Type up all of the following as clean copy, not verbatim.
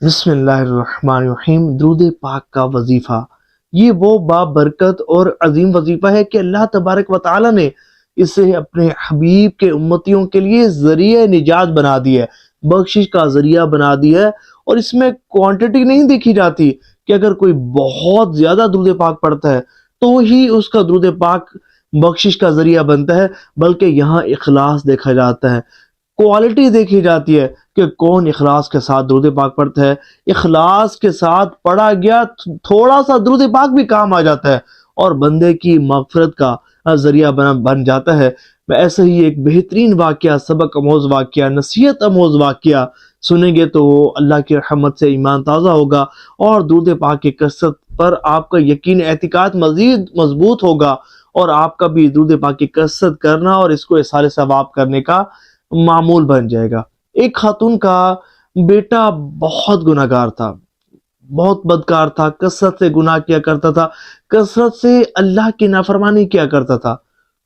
بسم اللہ الرحمن الرحیم۔ درود پاک کا وظیفہ یہ وہ بابرکت اور عظیم وظیفہ ہے کہ اللہ تبارک و تعالی نے اسے اپنے حبیب کے امتیوں کے لیے ذریعہ نجات بنا دیا ہے، بخشش کا ذریعہ بنا دیا ہے۔ اور اس میں کوانٹٹی نہیں دیکھی جاتی کہ اگر کوئی بہت زیادہ درود پاک پڑھتا ہے تو ہی اس کا درود پاک بخشش کا ذریعہ بنتا ہے، بلکہ یہاں اخلاص دیکھا جاتا ہے، کوالٹی دیکھی جاتی ہے کہ کون اخلاص کے ساتھ درود پاک پڑھتا ہے۔ اخلاص کے ساتھ پڑھا گیا تھوڑا سا درود پاک بھی کام آ جاتا ہے اور بندے کی مغفرت کا ذریعہ بن جاتا ہے۔ ایسا ہی ایک بہترین واقعہ، سبق آموز واقعہ، نصیحت آموز واقعہ سنیں گے تو اللہ کی رحمت سے ایمان تازہ ہوگا اور درود پاک کی کثرت پر آپ کا یقین اعتقاد مزید مضبوط ہوگا، اور آپ کا بھی درود پاک کی کثرت کرنا اور اس کو احصال ثواب کرنے کا معمول بن جائے گا۔ ایک خاتون کا بیٹا بہت گناہ گار تھا، بہت بدکار تھا، کثرت سے گناہ کیا کرتا تھا، کثرت سے اللہ کی نافرمانی کیا کرتا تھا۔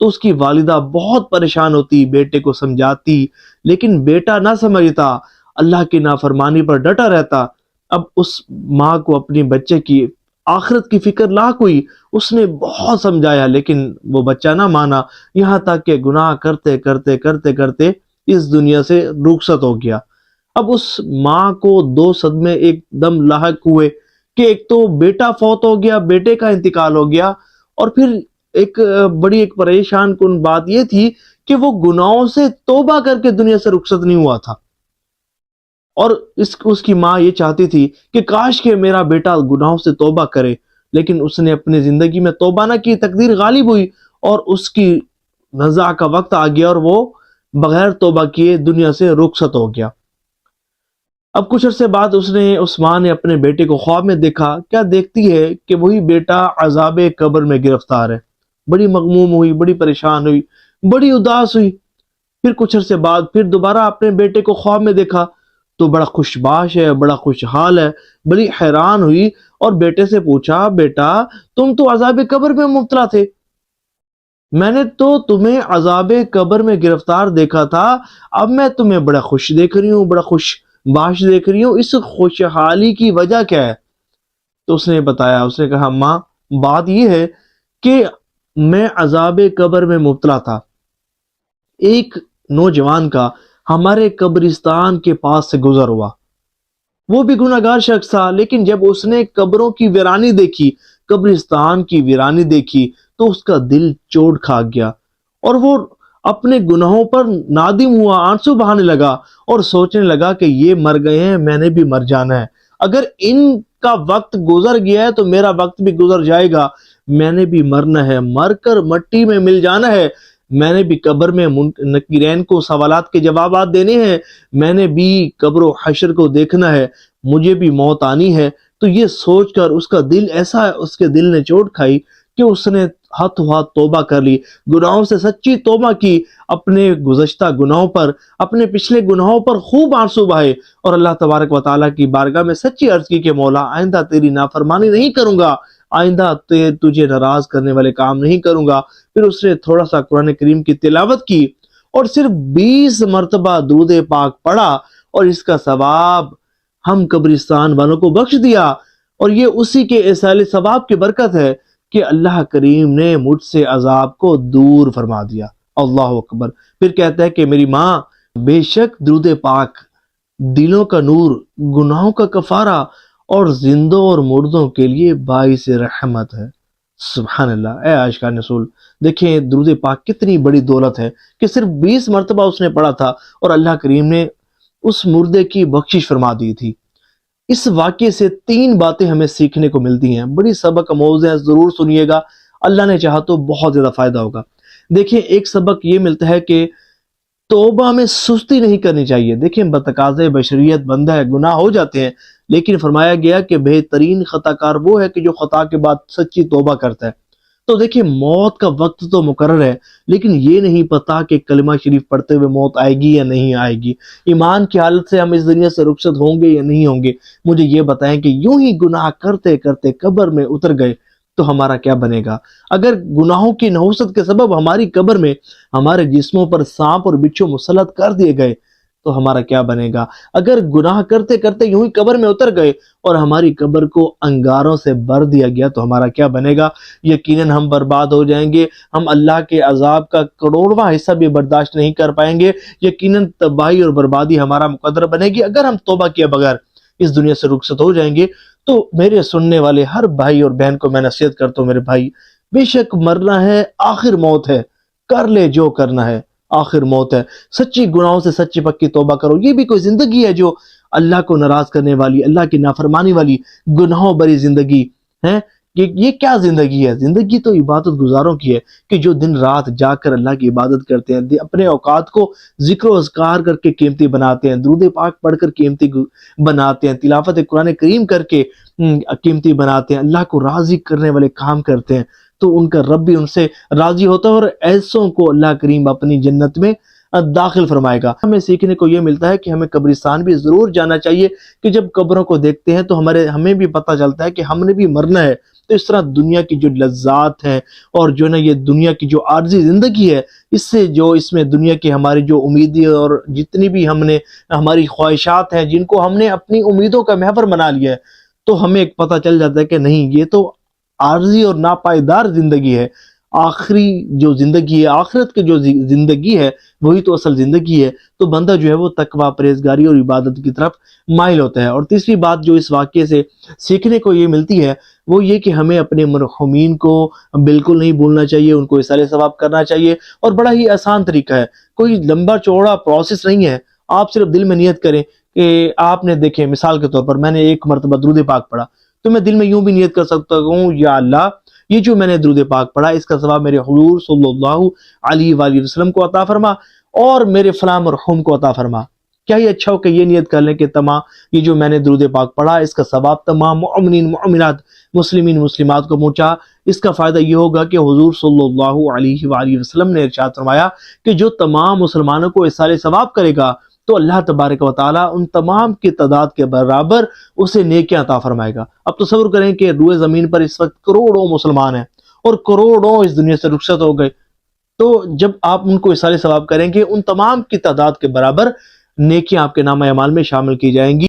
تو اس کی والدہ بہت پریشان ہوتی، بیٹے کو سمجھاتی، لیکن بیٹا نہ سمجھتا، اللہ کی نافرمانی پر ڈٹا رہتا۔ اب اس ماں کو اپنی بچے کی آخرت کی فکر لاحق ہوئی، اس نے بہت سمجھایا لیکن وہ بچہ نہ مانا، یہاں تک کہ گناہ کرتے کرتے کرتے کرتے اس دنیا سے رخصت ہو گیا۔ اب اس ماں کو دو صدمے ایک دم لاحق ہوئے کہ ایک تو بیٹا فوت ہو گیا، بیٹے کا انتقال ہو گیا، اور پھر ایک بڑی پریشان کن بات یہ تھی کہ وہ گناہوں سے توبہ کر کے دنیا سے رخصت نہیں ہوا تھا، اور اس کی ماں یہ چاہتی تھی کہ کاش کہ میرا بیٹا گناہوں سے توبہ کرے، لیکن اس نے اپنی زندگی میں توبہ نہ کی، تقدیر غالب ہوئی اور اس کی نزاع کا وقت آ گیا اور وہ بغیر توبہ کیے دنیا سے رخصت ہو گیا۔ اب کچھ عرصے بعد اس ماں نے اپنے بیٹے کو خواب میں دیکھا، کیا دیکھتی ہے کہ وہی بیٹا عذاب قبر میں گرفتار ہے۔ بڑی مغموم ہوئی، بڑی پریشان ہوئی، بڑی اداس ہوئی۔ پھر کچھ عرصے بعد پھر دوبارہ اپنے بیٹے کو خواب میں دیکھا تو بڑا خوشباش ہے، بڑا خوشحال ہے، بڑی حیران ہوئی اور بیٹے سے پوچھا، بیٹا تم تو عذاب قبر میں مبتلا تھے، میں نے تو تمہیں عذاب قبر میں گرفتار دیکھا تھا، اب میں تمہیں بڑا خوش دیکھ رہی ہوں، بڑا خوش باش دیکھ رہی ہوں، اس خوشحالی کی وجہ کیا ہے؟ تو اس نے بتایا، اس نے کہا، ماں بات یہ ہے کہ میں عذاب قبر میں مبتلا تھا، ایک نوجوان کا ہمارے قبرستان کے پاس سے گزر ہوا، وہ بھی گناہ گار شخص تھا، لیکن جب اس نے قبروں کی ویرانی دیکھی، قبرستان کی ویرانی دیکھی تو اس کا دل چوٹ کھا گیا اور وہ اپنے گناہوں پر نادم ہوا، آنسو بہانے لگا اور سوچنے لگا کہ یہ مر گئے ہیں، میں نے بھی مر جانا ہے، اگر ان کا وقت گزر گیا ہے تو میرا وقت بھی گزر جائے گا، میں نے بھی مرنا ہے، مر کر مٹی میں مل جانا ہے، میں نے بھی قبر میں نکیرین کو سوالات کے جوابات دینے ہیں، میں نے بھی قبر و حشر کو دیکھنا ہے، مجھے بھی موت آنی ہے۔ تو یہ سوچ کر اس کا دل ایسا، اس کے دل نے چوٹ کھائی کہ اس نے ہاتھوں ہاتھ توبہ کر لی، گناہوں سے سچی توبہ کی، اپنے گزشتہ گناہوں پر، اپنے پچھلے گناہوں پر خوب آنسو بہائے اور اللہ تبارک و تعالیٰ کی بارگاہ میں سچی عرض کی کہ مولا آئندہ تیری نافرمانی نہیں کروں گا، آئندہ تجھے ناراض کرنے والے کام نہیں کروں گا۔ پھر اس نے تھوڑا سا قرآن کریم کی تلاوت کی اور صرف 20 مرتبہ درود پاک پڑھا اور اس کا ثواب ہم قبرستان والوں کو بخش دیا، اور یہ اسی کے احصال ثواب کی برکت ہے کہ اللہ کریم نے مجھ سے عذاب کو دور فرما دیا۔ اللہ اکبر۔ پھر کہتا ہے کہ میری ماں، بے شک درود پاک دلوں کا نور، گناہوں کا کفارہ اور زندوں اور مردوں کے لیے باعث رحمت ہے۔ سبحان اللہ۔ اے عاشقان رسول، دیکھیں درود پاک کتنی بڑی دولت ہے کہ صرف 20 مرتبہ اس نے پڑھا تھا اور اللہ کریم نے اس مردے کی بخشش فرما دی تھی۔ اس واقعے سے 3 باتیں ہمیں سیکھنے کو ملتی ہیں، بڑی سبق آموز ہیں، ضرور سنیے گا، اللہ نے چاہا تو بہت زیادہ فائدہ ہوگا۔ دیکھیں ایک سبق یہ ملتا ہے کہ توبہ میں سستی نہیں کرنی چاہیے۔ دیکھیں بتقاضے بشریت بندہ ہے، گناہ ہو جاتے ہیں، لیکن فرمایا گیا کہ بہترین خطا کار وہ ہے کہ جو خطا کے بعد سچی توبہ کرتا ہے۔ تو دیکھیں موت کا وقت تو مقرر ہے، لیکن یہ نہیں پتا کہ کلمہ شریف پڑھتے ہوئے موت آئے گی یا نہیں آئے گی، ایمان کی حالت سے ہم اس دنیا سے رخصت ہوں گے یا نہیں ہوں گے۔ مجھے یہ بتائیں کہ یوں ہی گناہ کرتے کرتے قبر میں اتر گئے تو ہمارا کیا بنے گا؟ اگر گناہوں کی نحوست کے سبب ہماری قبر میں ہمارے جسموں پر سانپ اور بچھو مسلط کر دیے گئے تو ہمارا کیا بنے گا؟ اگر گناہ کرتے کرتے یوں ہی قبر میں اتر گئے اور ہماری قبر کو انگاروں سے بھر دیا گیا تو ہمارا کیا بنے گا؟ یقیناً ہم برباد ہو جائیں گے، ہم اللہ کے عذاب کا کروڑواں حصہ بھی برداشت نہیں کر پائیں گے، یقیناً تباہی اور بربادی ہمارا مقدر بنے گی اگر ہم توبہ کیے بغیر اس دنیا سے رخصت ہو جائیں گے۔ تو میرے سننے والے ہر بھائی اور بہن کو میں نصیحت کرتا ہوں، میرے بھائی، بے شک مرنا ہے، آخر موت ہے، کر لے جو کرنا ہے، آخر موت ہے، سچی گناہوں سے سچی پکی توبہ کرو۔ یہ بھی کوئی زندگی ہے جو اللہ کو ناراض کرنے والی، اللہ کی نافرمانی والی، گناہوں بری زندگی ہے؟ یہ کیا زندگی ہے؟ زندگی تو عبادت گزاروں کی ہے کہ جو دن رات جا کر اللہ کی عبادت کرتے ہیں، اپنے اوقات کو ذکر و اذکار کر کے قیمتی بناتے ہیں، درود پاک پڑھ کر قیمتی بناتے ہیں، تلاوت قرآن کریم کر کے قیمتی بناتے ہیں، اللہ کو راضی کرنے والے کام کرتے ہیں، تو ان کا رب بھی ان سے راضی ہوتا ہے اور ایسوں کو اللہ کریم اپنی جنت میں داخل فرمائے گا۔ ہمیں سیکھنے کو یہ ملتا ہے کہ ہمیں قبرستان بھی ضرور جانا چاہیے، کہ جب قبروں کو دیکھتے ہیں تو ہمیں بھی پتہ چلتا ہے کہ ہم نے بھی مرنا ہے۔ تو اس طرح دنیا کی جو لذات ہیں اور جو نا یہ دنیا کی جو عارضی زندگی ہے، اس میں دنیا کی ہماری جو امیدیں اور جتنی بھی ہم نے ہماری خواہشات ہیں جن کو ہم نے اپنی امیدوں کا محور بنا لیا ہے، تو ہمیں ایک پتہ چل جاتا ہے کہ نہیں، یہ تو عارضی اور ناپائیدار زندگی ہے۔ آخری جو زندگی ہے، آخرت کی جو زندگی ہے، وہی تو اصل زندگی ہے۔ تو بندہ جو ہے وہ تقویٰ، پرہیزگاری اور عبادت کی طرف مائل ہوتا ہے۔ اور تیسری بات جو اس واقعے سے سیکھنے کو یہ ملتی ہے وہ یہ کہ ہمیں اپنے مرحومین کو بالکل نہیں بھولنا چاہیے، ان کو احسان ثواب کرنا چاہیے، اور بڑا ہی آسان طریقہ ہے، کوئی لمبا چوڑا پروسیس نہیں ہے۔ آپ صرف دل میں نیت کریں کہ آپ نے دیکھیں، مثال کے طور پر میں نے ایک مرتبہ درود پاک پڑھا، تو میں دل میں یوں بھی نیت کر سکتا ہوں، یا اللہ، یہ جو میں نے درود پاک پڑھا اس کا ثواب میرے حضور صلی اللہ علیہ وآلہ وسلم کو عطا فرما اور میرے فلاں مرحوم کو عطا فرما۔ کیا ہی اچھا ہو کہ یہ نیت کر لیں کہ یہ جو میں نے درود پاک پڑھا اس کا ثواب تمام مؤمنین مؤمنات، مسلمین مسلمات کو پہنچا۔ اس کا فائدہ یہ ہوگا کہ حضور صلی اللہ علیہ وآلہ وسلم نے ارشاد فرمایا کہ جو تمام مسلمانوں کو احسان ثواب کرے گا تو اللہ تبارک و تعالیٰ ان تمام کی تعداد کے برابر اسے نیکیاں عطا فرمائے گا۔ اب تصور کریں کہ روئے زمین پر اس وقت کروڑوں مسلمان ہیں اور کروڑوں اس دنیا سے رخصت ہو گئے، تو جب آپ ان کو احسان ثواب کریں گے ان تمام کی تعداد کے برابر نیکیاں آپ کے نامہ اعمال میں شامل کی جائیں گی۔